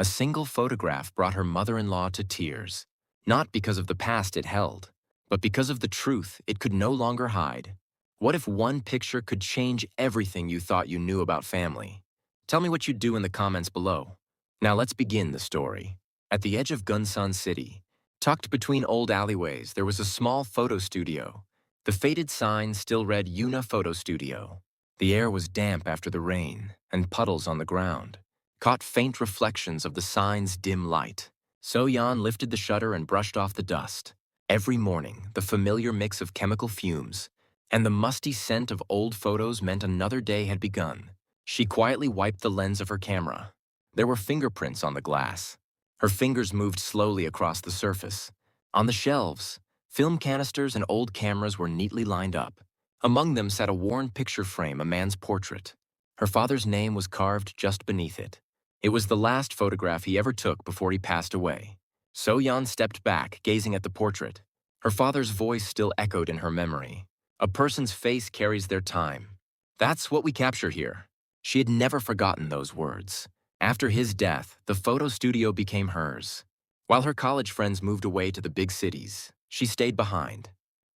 A single photograph brought her mother-in-law to tears, not because of the past it held, but because of the truth it could no longer hide. What if one picture could change everything you thought you knew about family? Tell me what you'd do in the comments below. Now let's begin the story. At the edge of Gunsan City, tucked between old alleyways, there was a small photo studio. The faded sign still read Una Photo Studio. The air was damp after the rain, and puddles on the ground caught faint reflections of the sign's dim light. So-yeon lifted the shutter and brushed off the dust. Every morning, the familiar mix of chemical fumes and the musty scent of old photos meant another day had begun. She quietly wiped the lens of her camera. There were fingerprints on the glass. Her fingers moved slowly across the surface. On the shelves, film canisters and old cameras were neatly lined up. Among them sat a worn picture frame, a man's portrait. Her father's name was carved just beneath it. It was the last photograph he ever took before he passed away. So-yeon stepped back, gazing at the portrait. Her father's voice still echoed in her memory. A person's face carries their time. That's what we capture here. She had never forgotten those words. After his death, the photo studio became hers. While her college friends moved away to the big cities, she stayed behind.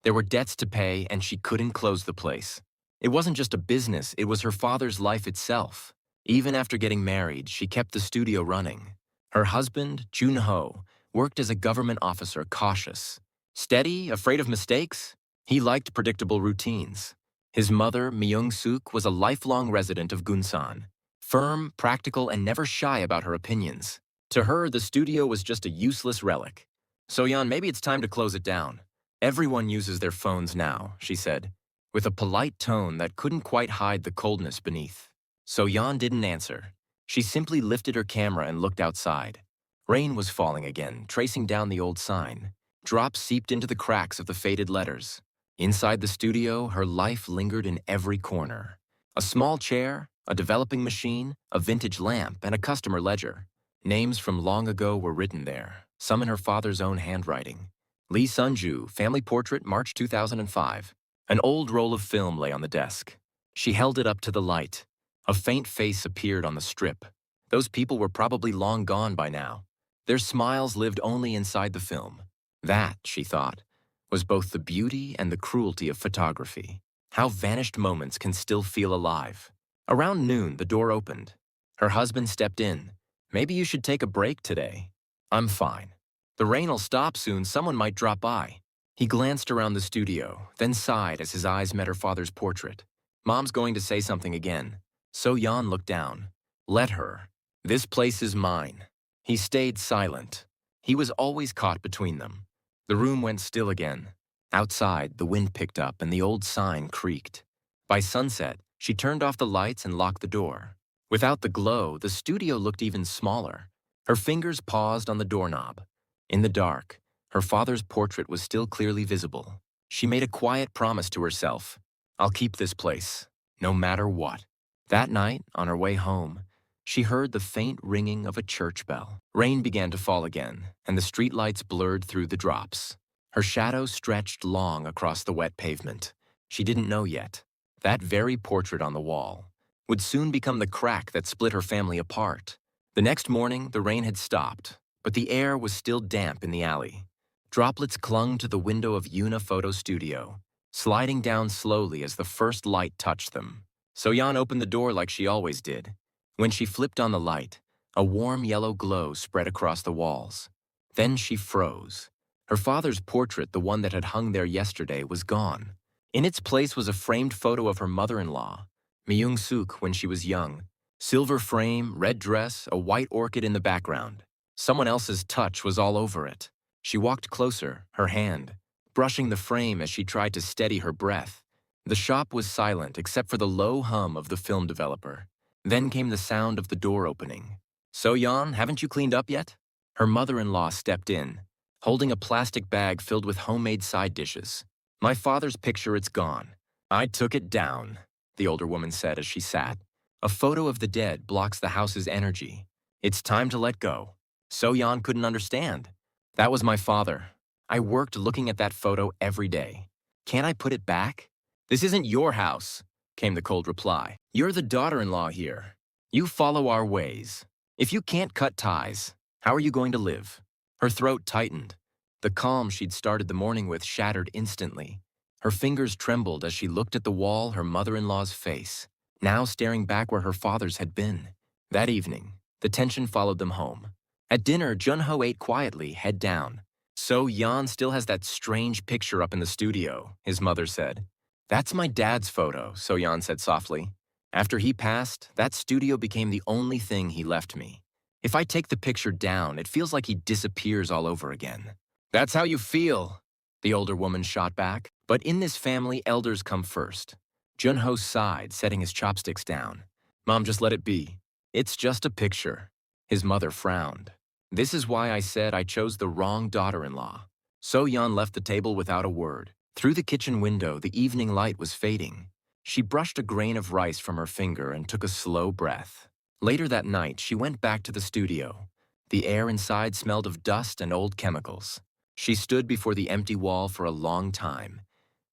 There were debts to pay, and she couldn't close the place. It wasn't just a business, it was her father's life itself. Even after getting married, she kept the studio running. Her husband, Jun-ho, worked as a government officer, cautious. Steady, afraid of mistakes? He liked predictable routines. His mother, Myung-suk, was a lifelong resident of Gunsan. Firm, practical, and never shy about her opinions. To her, the studio was just a useless relic. So-yeon, maybe it's time to close it down. Everyone uses their phones now, she said, with a polite tone that couldn't quite hide the coldness beneath. So-yeon didn't answer. She simply lifted her camera and looked outside. Rain was falling again, tracing down the old sign. Drops seeped into the cracks of the faded letters. Inside the studio, her life lingered in every corner. A small chair, a developing machine, a vintage lamp, and a customer ledger. Names from long ago were written there, some in her father's own handwriting. Lee Sunju, family portrait, March 2005. An old roll of film lay on the desk. She held it up to the light. A faint face appeared on the strip. Those people were probably long gone by now. Their smiles lived only inside the film. That, she thought, was both the beauty and the cruelty of photography. How vanished moments can still feel alive. Around noon, the door opened. Her husband stepped in. Maybe you should take a break today. I'm fine. The rain'll stop soon, someone might drop by. He glanced around the studio, then sighed as his eyes met her father's portrait. Mom's going to say something again. So-yeon looked down. Let her. This place is mine. He stayed silent. He was always caught between them. The room went still again. Outside, the wind picked up and the old sign creaked. By sunset, she turned off the lights and locked the door. Without the glow, the studio looked even smaller. Her fingers paused on the doorknob. In the dark, her father's portrait was still clearly visible. She made a quiet promise to herself. I'll keep this place, no matter what. That night, on her way home, she heard the faint ringing of a church bell. Rain began to fall again, and the streetlights blurred through the drops. Her shadow stretched long across the wet pavement. She didn't know yet. That very portrait on the wall would soon become the crack that split her family apart. The next morning, the rain had stopped, but the air was still damp in the alley. Droplets clung to the window of Una Photo Studio, sliding down slowly as the first light touched them. So-yeon opened the door like she always did. When she flipped on the light, a warm yellow glow spread across the walls. Then she froze. Her father's portrait, the one that had hung there yesterday, was gone. In its place was a framed photo of her mother-in-law, Myung-suk, when she was young. Silver frame, red dress, a white orchid in the background. Someone else's touch was all over it. She walked closer, her hand brushing the frame as she tried to steady her breath. The shop was silent except for the low hum of the film developer. Then came the sound of the door opening. So-yeon, haven't you cleaned up yet? Her mother-in-law stepped in, holding a plastic bag filled with homemade side dishes. My father's picture, it's gone. I took it down, the older woman said as she sat. A photo of the dead blocks the house's energy. It's time to let go. So-yeon couldn't understand. That was my father. I worked looking at that photo every day. Can't I put it back? This isn't your house, came the cold reply. You're the daughter-in-law here. You follow our ways. If you can't cut ties, how are you going to live? Her throat tightened. The calm she'd started the morning with shattered instantly. Her fingers trembled as she looked at the wall, her mother-in-law's face, now staring back where her father's had been. That evening, the tension followed them home. At dinner, Jun-ho ate quietly, head down. So-yeon still has that strange picture up in the studio, his mother said. That's my dad's photo, So-yeon said softly. After he passed, that studio became the only thing he left me. If I take the picture down, it feels like he disappears all over again. That's how you feel, the older woman shot back. But in this family, elders come first. Jun-ho sighed, setting his chopsticks down. Mom, just let it be. It's just a picture. His mother frowned. This is why I said I chose the wrong daughter-in-law. So-yeon left the table without a word. Through the kitchen window, the evening light was fading. She brushed a grain of rice from her finger and took a slow breath. Later that night, she went back to the studio. The air inside smelled of dust and old chemicals. She stood before the empty wall for a long time,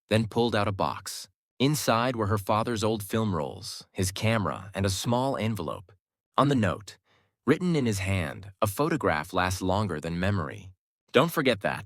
then pulled out a box. Inside were her father's old film rolls, his camera, and a small envelope. On the note, written in his hand, a photograph lasts longer than memory. Don't forget that.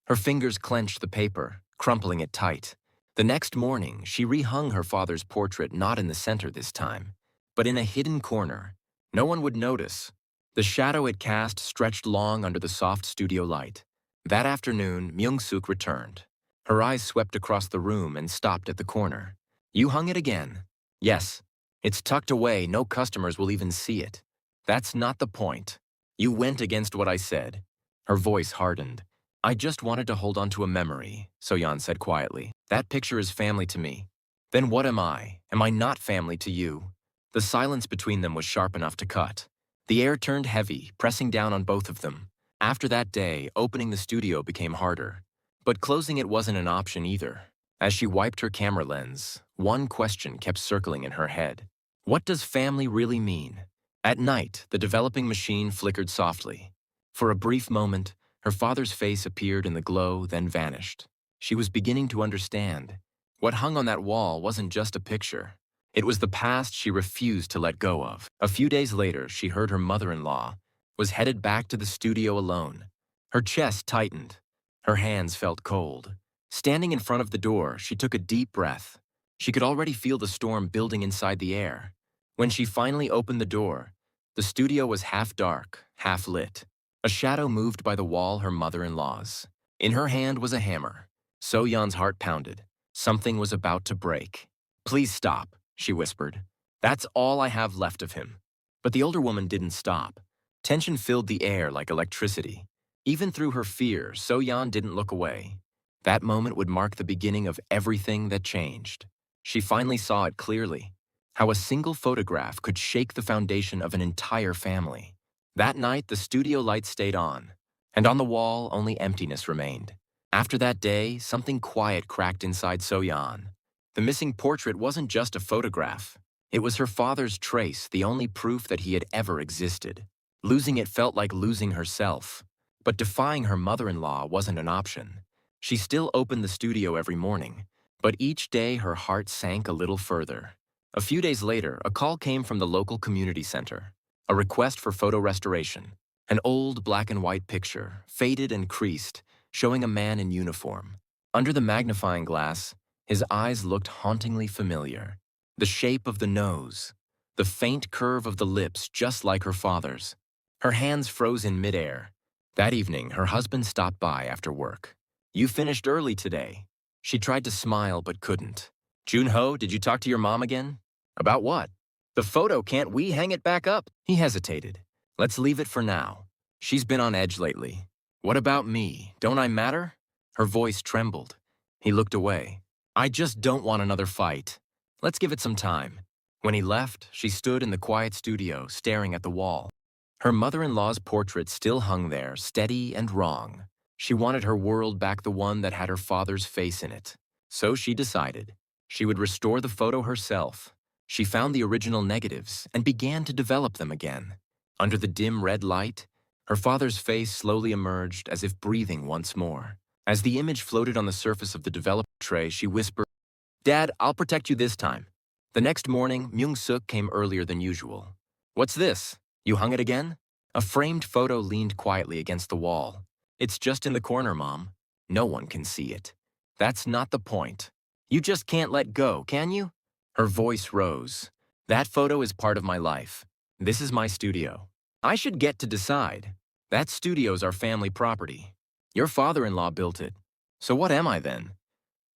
Her fingers clenched the paper, crumpling it tight. The next morning, she rehung her father's portrait not in the center this time, but in a hidden corner. No one would notice. The shadow it cast stretched long under the soft studio light. That afternoon, Myung-suk returned. Her eyes swept across the room and stopped at the corner. You hung it again? Yes. It's tucked away, no customers will even see it. That's not the point. You went against what I said. Her voice hardened. I just wanted to hold on to a memory, So-yeon said quietly. That picture is family to me. Then what am I? Am I not family to you? The silence between them was sharp enough to cut. The air turned heavy, pressing down on both of them. After that day, opening the studio became harder. But closing it wasn't an option either. As she wiped her camera lens, one question kept circling in her head. What does family really mean? At night, the developing machine flickered softly. For a brief moment, her father's face appeared in the glow, then vanished. She was beginning to understand. What hung on that wall wasn't just a picture. It was the past she refused to let go of. A few days later, she heard her mother-in-law was headed back to the studio alone. Her chest tightened. Her hands felt cold. Standing in front of the door, she took a deep breath. She could already feel the storm building inside the air. When she finally opened the door, the studio was half dark, half lit. A shadow moved by the wall, her mother-in-law's. In her hand was a hammer. So-yeon's heart pounded. Something was about to break. Please stop, she whispered. That's all I have left of him. But the older woman didn't stop. Tension filled the air like electricity. Even through her fear, So-yeon didn't look away. That moment would mark the beginning of everything that changed. She finally saw it clearly. How a single photograph could shake the foundation of an entire family. That night, the studio lights stayed on, and on the wall, only emptiness remained. After that day, something quiet cracked inside So-yeon. The missing portrait wasn't just a photograph. It was her father's trace, the only proof that he had ever existed. Losing it felt like losing herself. But defying her mother-in-law wasn't an option. She still opened the studio every morning, but each day her heart sank a little further. A few days later, a call came from the local community center. A request for photo restoration. An old black and white picture, faded and creased, showing a man in uniform. Under the magnifying glass, his eyes looked hauntingly familiar. The shape of the nose, the faint curve of the lips just like her father's. Her hands froze in midair. That evening, her husband stopped by after work. You finished early today. She tried to smile but couldn't. Jun-ho, did you talk to your mom again? About what? The photo, can't we hang it back up? He hesitated. Let's leave it for now. She's been on edge lately. What about me? Don't I matter? Her voice trembled. He looked away. I just don't want another fight. Let's give it some time. When he left, she stood in the quiet studio, staring at the wall. Her mother-in-law's portrait still hung there, steady and wrong. She wanted her world back, the one that had her father's face in it. So she decided. She would restore the photo herself. She found the original negatives and began to develop them again. Under the dim red light, her father's face slowly emerged as if breathing once more. As the image floated on the surface of the developed tray, she whispered, Dad, I'll protect you this time. The next morning, Myung-suk came earlier than usual. What's this? You hung it again? A framed photo leaned quietly against the wall. It's just in the corner, Mom. No one can see it. That's not the point. You just can't let go, can you? Her voice rose. That photo is part of my life. This is my studio. I should get to decide. That studio's our family property. Your father-in-law built it. So what am I then?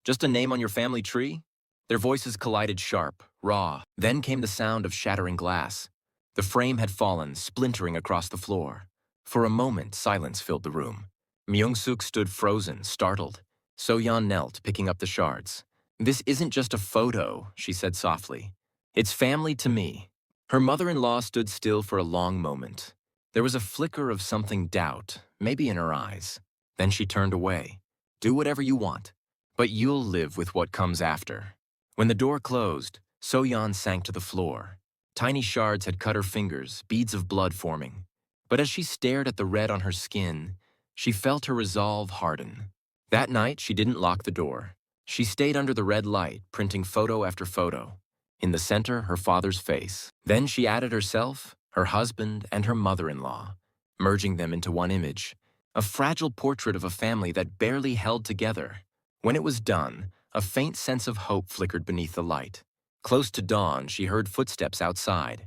Just a name on your family tree? Their voices collided sharp, raw. Then came the sound of shattering glass. The frame had fallen, splintering across the floor. For a moment, silence filled the room. Myung-suk stood frozen, startled. So-yeon knelt, picking up the shards. This isn't just a photo, she said softly. It's family to me. Her mother-in-law stood still for a long moment. There was a flicker of something doubt, maybe in her eyes. Then she turned away. Do whatever you want, but you'll live with what comes after. When the door closed, So-yeon sank to the floor. Tiny shards had cut her fingers, beads of blood forming. But as she stared at the red on her skin, she felt her resolve harden. That night, she didn't lock the door. She stayed under the red light, printing photo after photo. In the center, her father's face. Then she added herself, her husband, and her mother-in-law, merging them into one image, a fragile portrait of a family that barely held together. When it was done, a faint sense of hope flickered beneath the light. Close to dawn, she heard footsteps outside.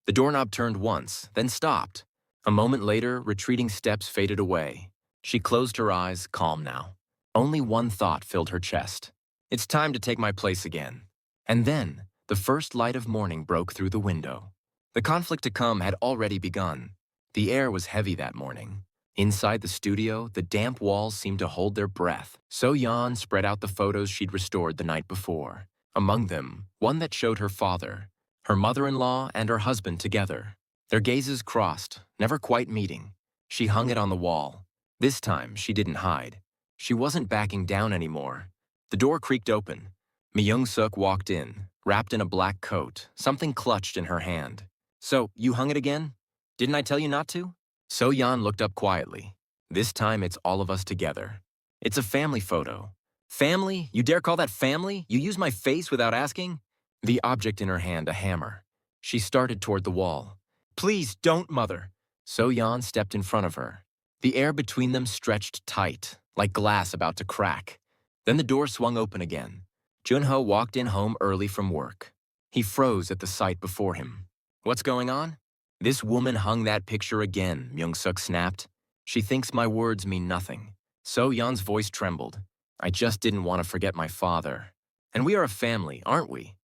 The doorknob turned once, then stopped. A moment later, retreating steps faded away. She closed her eyes, calm now. Only one thought filled her chest. It's time to take my place again. And then, the first light of morning broke through the window. The conflict to come had already begun. The air was heavy that morning. Inside the studio, the damp walls seemed to hold their breath. So-yeon spread out the photos she'd restored the night before. Among them, one that showed her father, her mother-in-law, and her husband together. Their gazes crossed, never quite meeting. She hung it on the wall. This time, she didn't hide. She wasn't backing down anymore. The door creaked open. Myung-suk walked in, wrapped in a black coat, something clutched in her hand. So, you hung it again? Didn't I tell you not to? So-yeon looked up quietly. This time, it's all of us together. It's a family photo. Family? You dare call that family? You use my face without asking? The object in her hand, a hammer. She started toward the wall. Please don't, Mother. So-yeon stepped in front of her. The air between them stretched tight, like glass about to crack. Then the door swung open again. Junho walked in home early from work. He froze at the sight before him. What's going on? This woman hung that picture again, Myung-suk snapped. She thinks my words mean nothing. So-yeon's voice trembled. I just didn't want to forget my father. And we are a family, aren't we?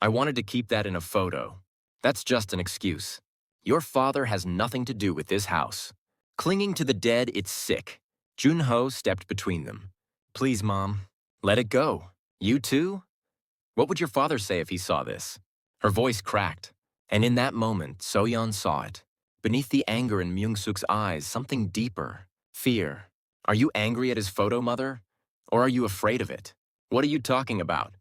I wanted to keep that in a photo. That's just an excuse. Your father has nothing to do with this house. Clinging to the dead, it's sick. Junho stepped between them. Please, Mom, let it go. You too? What would your father say if he saw this? Her voice cracked. And in that moment, So-yeon saw it. Beneath the anger in Myung-suk's eyes, something deeper. Fear. Are you angry at his photo, Mother? Or are you afraid of it? What are you talking about?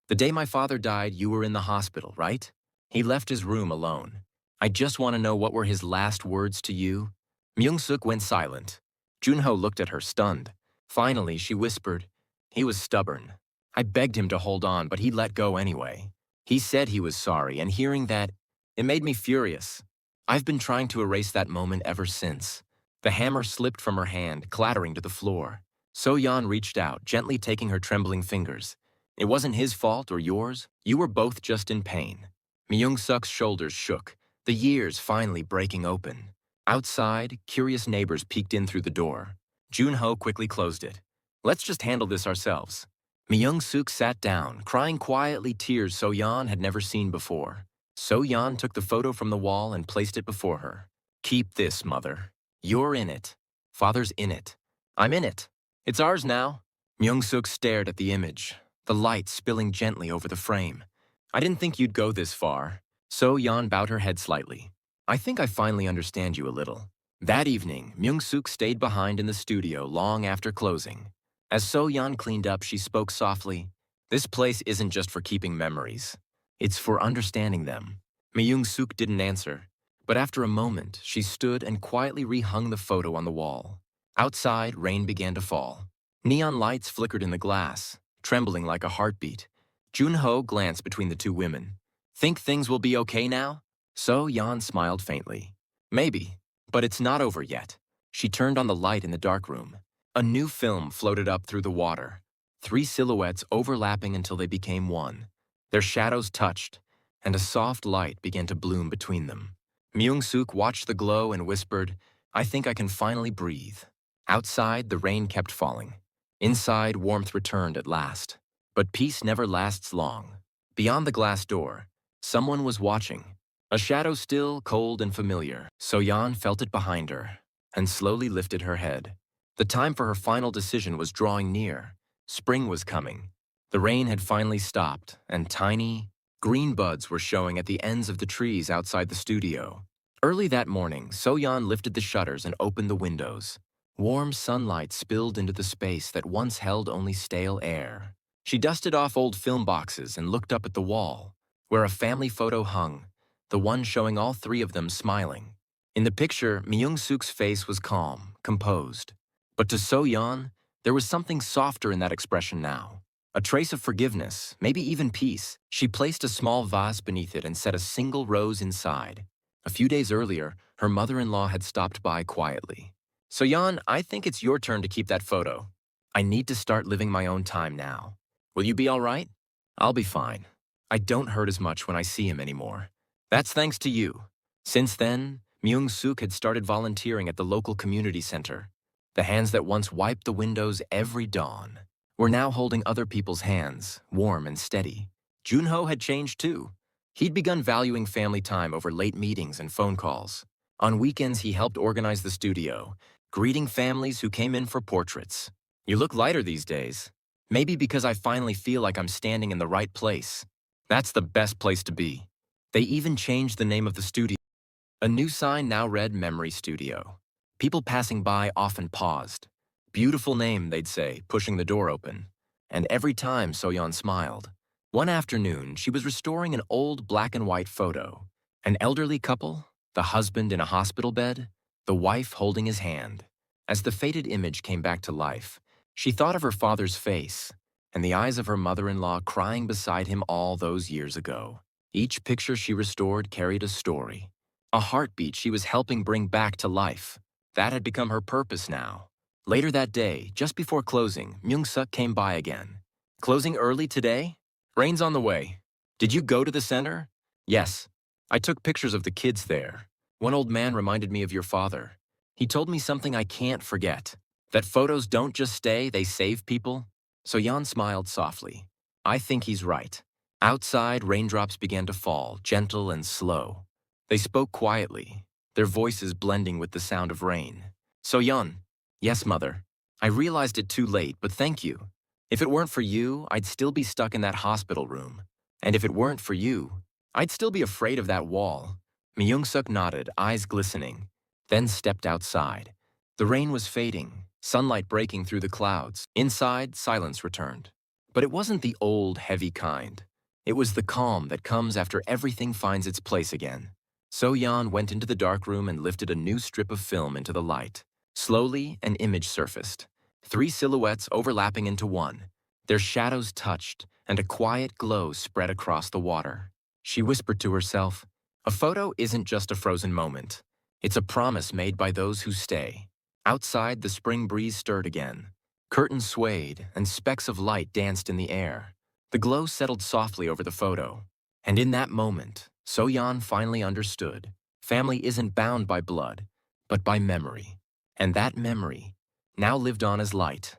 The day my father died, you were in the hospital, right? He left his room alone. I just want to know what were his last words to you. Myung-suk went silent. Junho looked at her, stunned. Finally, she whispered, he was stubborn. I begged him to hold on, but he let go anyway. He said he was sorry, and hearing that, it made me furious. I've been trying to erase that moment ever since. The hammer slipped from her hand, clattering to the floor. So-yeon reached out, gently taking her trembling fingers. It wasn't his fault or yours. You were both just in pain. Myung-suk's shoulders shook, the years finally breaking open. Outside, curious neighbors peeked in through the door. Junho quickly closed it. Let's just handle this ourselves. Myung-suk sat down, crying quietly tears So-yeon had never seen before. So-yeon took the photo from the wall and placed it before her. Keep this, Mother. You're in it. Father's in it. I'm in it. It's ours now. Myung-suk stared at the image, the light spilling gently over the frame. I didn't think you'd go this far. So-yeon bowed her head slightly. I think I finally understand you a little. That evening, Myung-suk stayed behind in the studio long after closing. As So-yeon cleaned up, she spoke softly. This place isn't just for keeping memories. It's for understanding them. Myung-suk didn't answer, but after a moment, she stood and quietly rehung the photo on the wall. Outside, rain began to fall. Neon lights flickered in the glass, trembling like a heartbeat. Junho glanced between the two women. Think things will be okay now? So-yeon smiled faintly. Maybe, but it's not over yet. She turned on the light in the dark room. A new film floated up through the water, three silhouettes overlapping until they became one. Their shadows touched, and a soft light began to bloom between them. Myung-suk watched the glow and whispered, "I think I can finally breathe." Outside, the rain kept falling. Inside, warmth returned at last. But peace never lasts long. Beyond the glass door, someone was watching. A shadow still, cold, and familiar. So-yeon felt it behind her and slowly lifted her head. The time for her final decision was drawing near. Spring was coming. The rain had finally stopped, and tiny, green buds were showing at the ends of the trees outside the studio. Early that morning, So-yeon lifted the shutters and opened the windows. Warm sunlight spilled into the space that once held only stale air. She dusted off old film boxes and looked up at the wall, where a family photo hung, the one showing all three of them smiling. In the picture, Myung-suk's face was calm, composed. But to So-yeon, there was something softer in that expression now. A trace of forgiveness, maybe even peace. She placed a small vase beneath it and set a single rose inside. A few days earlier, her mother-in-law had stopped by quietly. "So-yeon, I think it's your turn to keep that photo. I need to start living my own time now. Will you be all right?" "I'll be fine. I don't hurt as much when I see him anymore." "That's thanks to you." Since then, Myung-suk had started volunteering at the local community center. The hands that once wiped the windows every dawn were now holding other people's hands, warm and steady. Junho had changed too. He'd begun valuing family time over late meetings and phone calls. On weekends, he helped organize the studio, greeting families who came in for portraits. "You look lighter these days. Maybe because I finally feel like I'm standing in the right place." That's the best place to be. They even changed the name of the studio. A new sign now read Memory Studio. People passing by often paused. "Beautiful name," they'd say, pushing the door open. And every time So-yeon smiled. One afternoon, she was restoring an old black and white photo. An elderly couple, the husband in a hospital bed, the wife holding his hand. As the faded image came back to life, she thought of her father's face and the eyes of her mother-in-law crying beside him all those years ago. Each picture she restored carried a story, a heartbeat she was helping bring back to life. That had become her purpose now. Later that day, just before closing, Myung-suk came by again. "Closing early today? Rain's on the way. Did you go to the center?" "Yes. I took pictures of the kids there. One old man reminded me of your father. He told me something I can't forget. That photos don't just stay, they save people." So-yeon smiled softly. "I think he's right." Outside, raindrops began to fall, gentle and slow. They spoke quietly, their voices blending with the sound of rain. "So-yeon." "Yes, Mother. I realized it too late, but thank you. If it weren't for you, I'd still be stuck in that hospital room. And if it weren't for you, I'd still be afraid of that wall." Myung-suk nodded, eyes glistening, then stepped outside. The rain was fading, sunlight breaking through the clouds. Inside, silence returned. But it wasn't the old, heavy kind. It was the calm that comes after everything finds its place again. So-yeon went into the dark room and lifted a new strip of film into the light. Slowly, an image surfaced. Three silhouettes overlapping into one. Their shadows touched, and a quiet glow spread across the water. She whispered to herself, "A photo isn't just a frozen moment. It's a promise made by those who stay." Outside, the spring breeze stirred again. Curtains swayed, and specks of light danced in the air. The glow settled softly over the photo. And in that moment, So-yeon finally understood. Family isn't bound by blood, but by memory. And that memory now lived on as light.